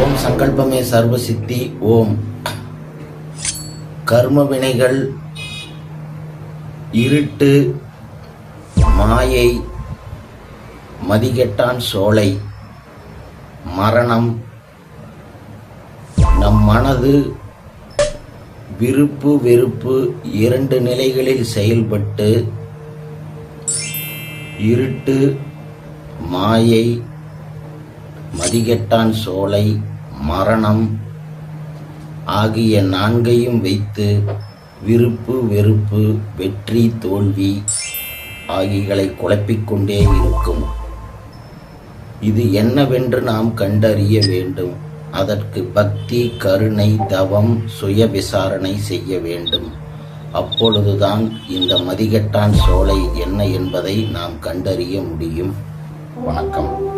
ஓம் சங்கல்பமே சர்வ சித்தி. ஓம் கர்ம வினைகள், இருட்டு, மாயை, மதிகெட்டான் சோலை, மரணம், நம் மனது விருப்பு வெறுப்பு இரண்டு நிலைகளில் செயல்பட்டு இருட்டு, மாயை, மதிகெட்டான் சோலை, மரணம் ஆகிய நான்கையும் வைத்து விருப்பு வெறுப்பு, வெற்றி தோல்வி ஆகியவை குழப்பிக்கொண்டே இருக்கும். இது என்னவென்று நாம் கண்டறிய வேண்டும். அதற்கு பக்தி, கருணை, தவம், சுய விசாரணை செய்ய வேண்டும். அப்பொழுதுதான் இந்த மதிகெட்டான் சோலை என்ன என்பதை நாம் கண்டறிய முடியும். வணக்கம்.